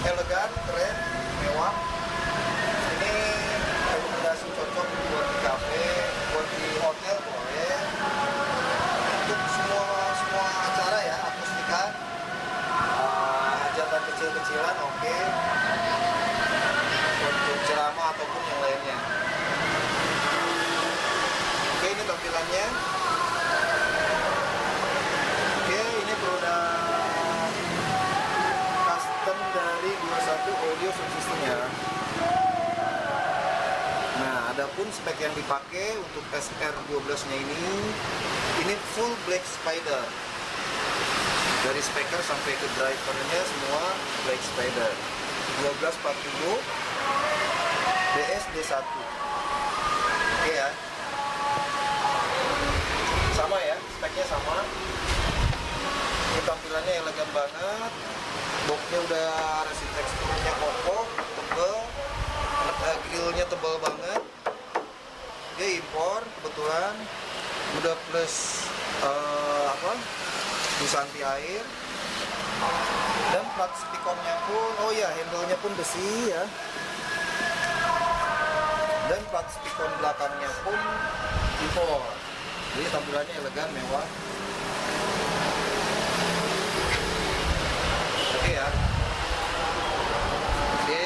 elegan, keren, mewah. Ini rekomendasi cocok buat di kafe, buat di hotel boleh. Untuk semua acara ya, akustikan, hajatan kecil-kecilan oke. Untuk ceramah ataupun yang lainnya. Oke, ini tampilannya. Oke, ini produk custom dari 21 Audio Sound System ya. Nah, adapun spek yang dipakai untuk SR12 nya ini full black spider. Dari speaker sampai ke drivernya semua black spider. 1240 BSD1. Oke ya. Sama ya, speknya sama. Ini tampilannya elegan banget. Boxnya udah resin teksturnya kokoh, tebel. Grillnya tebal banget. Dia impor kebetulan. Udah plus busa anti air. Dan plat spikonnya pun, oh ya, handle-nya pun besi ya. Dan plat spikon belakangnya pun impor. Jadi tampilannya elegan, mewah. Oke ya. Oke.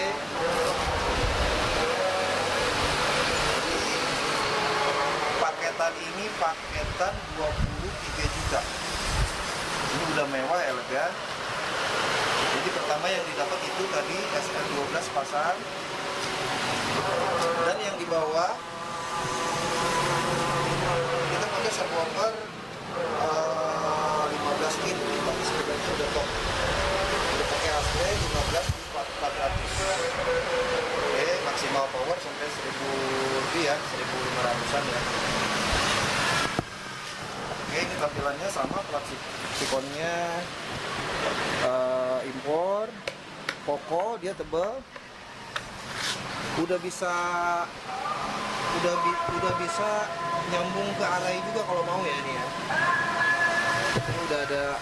Jadi paketan ini paketan 23 juta. Ini udah mewah, elegan. Jadi pertama yang didapat itu tadi SR12 pasang. Dan yang di bawah kita pakai subwoofer 15 in, tapi sebenarnya udah top. Udah pakai AC 15 400. Oke, maksimal power sampai 1000 lebih ya, 1500-an ya. Oke, ini tampilannya sama, plat spikonnya impor, kokoh, dia tebal. Udah bisa nyambung ke arai juga kalau mau ya ini ya. Ini udah ada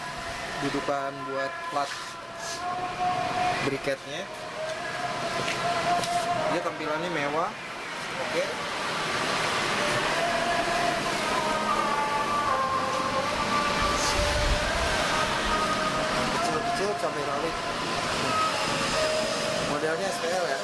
dudukan buat plat briketnya. Dia tampilannya mewah. Oke. Kecil-kecil cabai rawit. Modelnya SPL ya.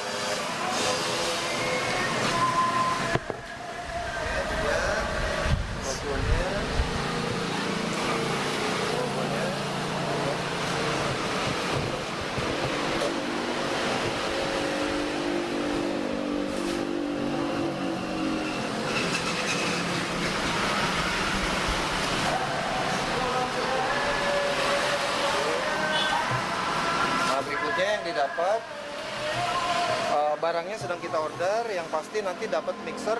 Nah, berikutnya yang didapat barangnya sedang kita order, yang pasti nanti dapat mixer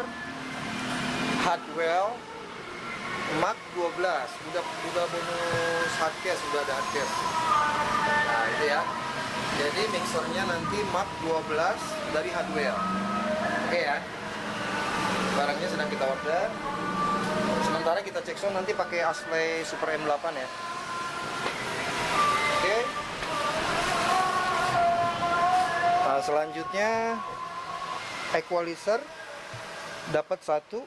Hardwell Mark 12, udah bonus hardcase, udah ada hardcase. Nah itu ya, jadi mixernya nanti Mark 12 dari Hardwell. Oke ya, barangnya sedang kita order. Sementara kita cek sound nanti pakai Ashley Super M8 ya. Oke. Nah, selanjutnya equalizer dapat satu,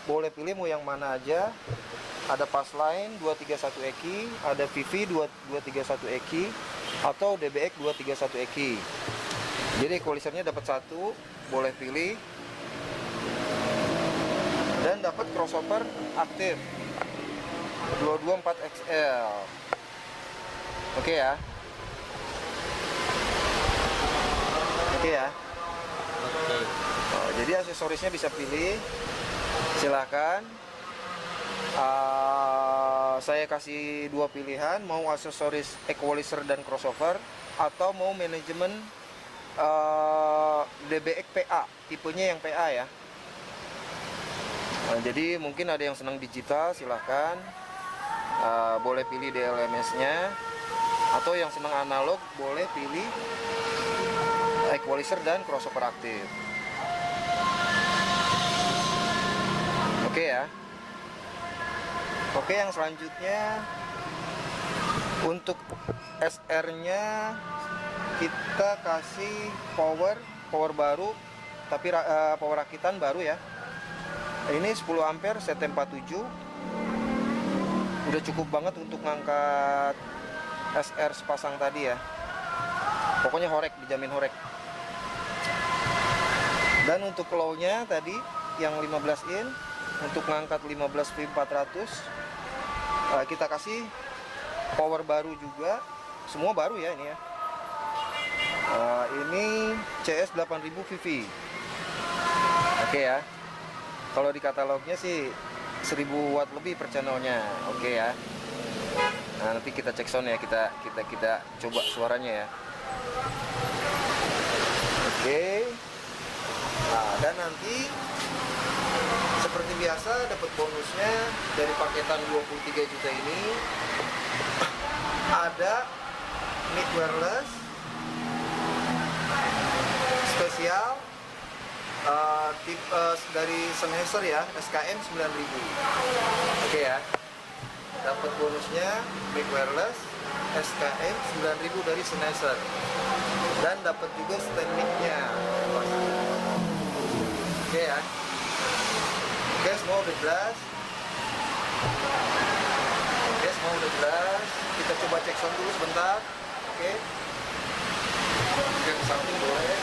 boleh pilih mau yang mana aja. Ada Passline 231 EQ, ada VV 231 EQ, atau DBX 231 EQ. Jadi equalizernya dapat satu, boleh pilih. Dan dapat crossover aktif 224 XL. Oke ya. Oke ya. Oke. Oh, jadi aksesorisnya bisa pilih, silahkan. Saya kasih dua pilihan, mau aksesoris equalizer dan crossover, atau mau manajemen DBX PA, tipenya yang PA ya. Nah, jadi mungkin ada yang senang digital, silahkan. Boleh pilih DLMS-nya, atau yang senang analog boleh pilih equalizer dan crossover aktif. Oke ya. Oke, yang selanjutnya untuk SR-nya kita kasih power baru, tapi power rakitan baru ya. Ini 10 ampere CT47, udah cukup banget untuk ngangkat SR sepasang tadi ya. Pokoknya horek, dijamin horek. Dan untuk low-nya tadi yang 15 in, untuk ngangkat 15 V400 kita kasih power baru juga, semua baru ya ini ya. Ini CS 8000 VV. Oke ya. Kalau di katalognya sih 1000 watt lebih per channelnya. Oke ya. Nah, nanti kita cek sound ya, kita coba suaranya ya. Oke. Nah, dan nanti seperti biasa dapat bonusnya dari paketan 23 juta ini ada mic wireless spesial tipe dari Sennheiser ya, SKM 9000. Oke ya. Dapat bonusnya mic wireless SKM 9000 dari Sennheiser. Dan dapat juga stand mic-nya. Oke ya. Oke, semua udah jelas. Kita coba cek sound dulu sebentar. Oke. Oke, ke samping boleh.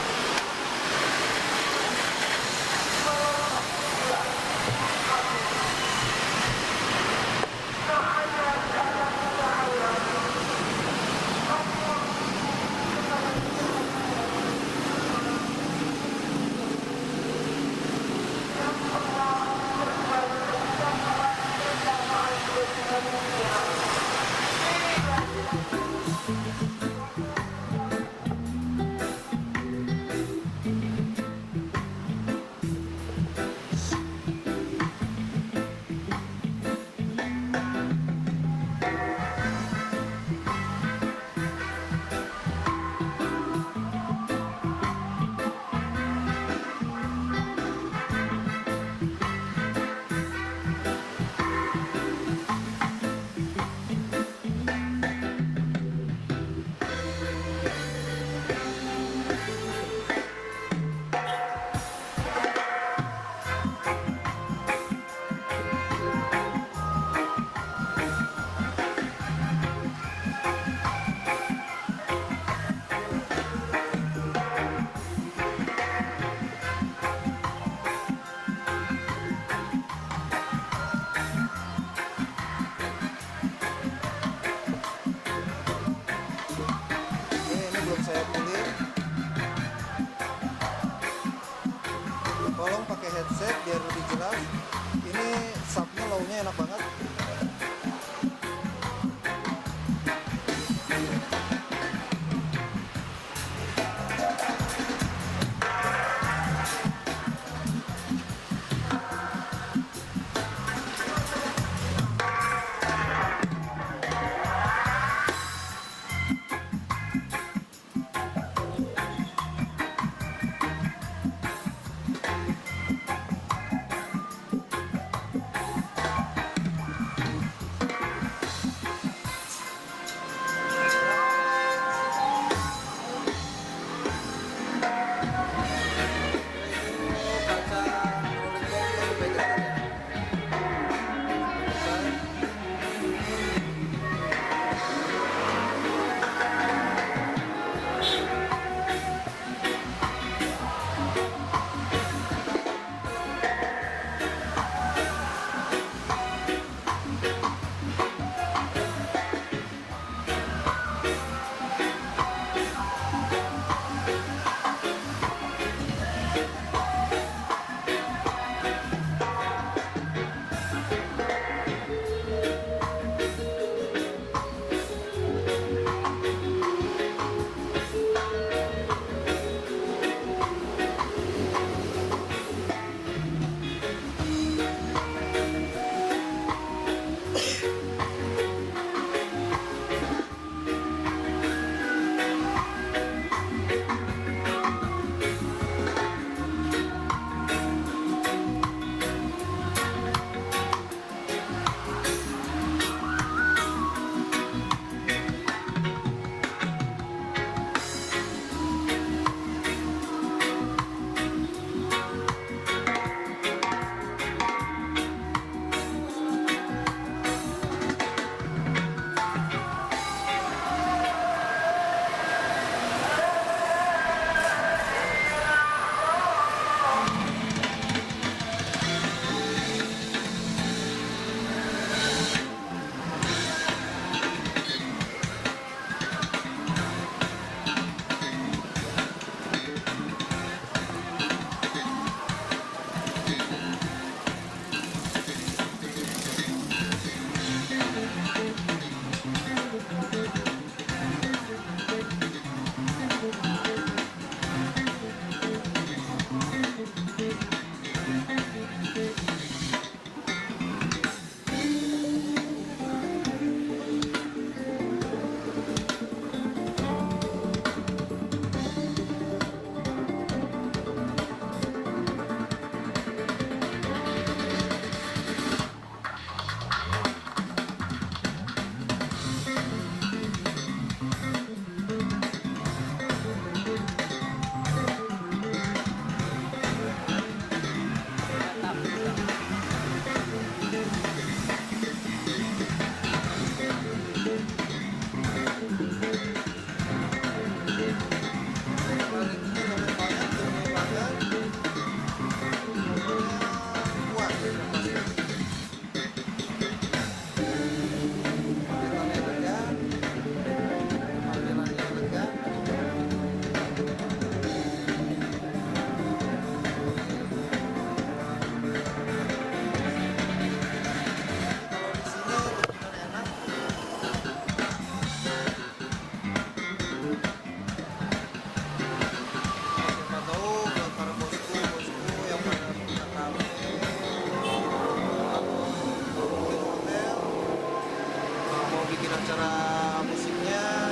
secara musiknya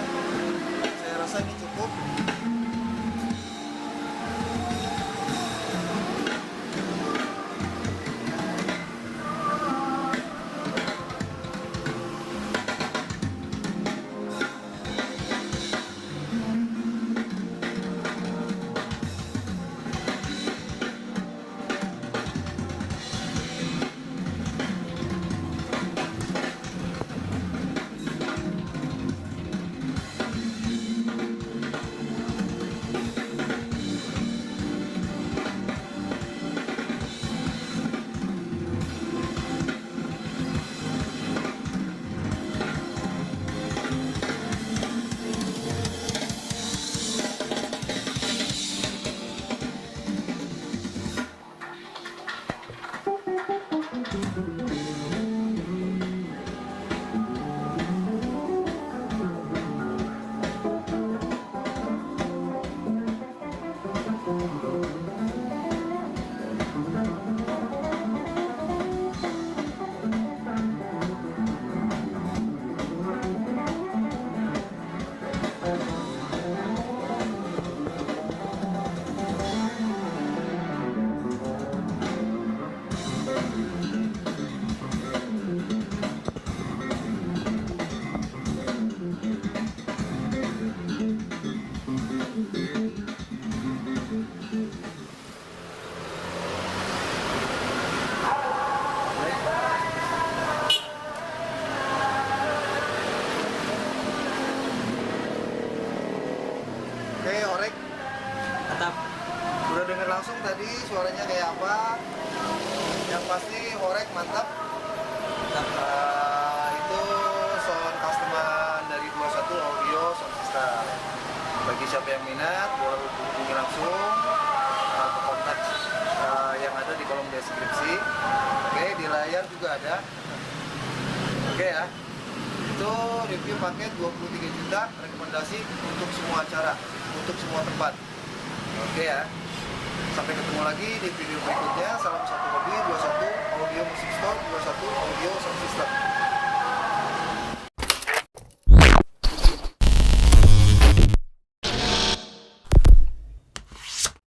saya rasa ini cukup. Oke, orek. Mantap. Udah denger langsung tadi suaranya kayak apa? Yang pasti orek mantap. Itu sound customer dari 21 Audio Sound System. Bagi siapa yang minat, boleh hubungi langsung ke kontak yang ada di kolom deskripsi. Oke, di layar juga ada. Oke ya. Itu review paket 23 juta, rekomendasi untuk semua acara, untuk semua tempat. Oke ya. Sampai ketemu lagi di video berikutnya. Salam satu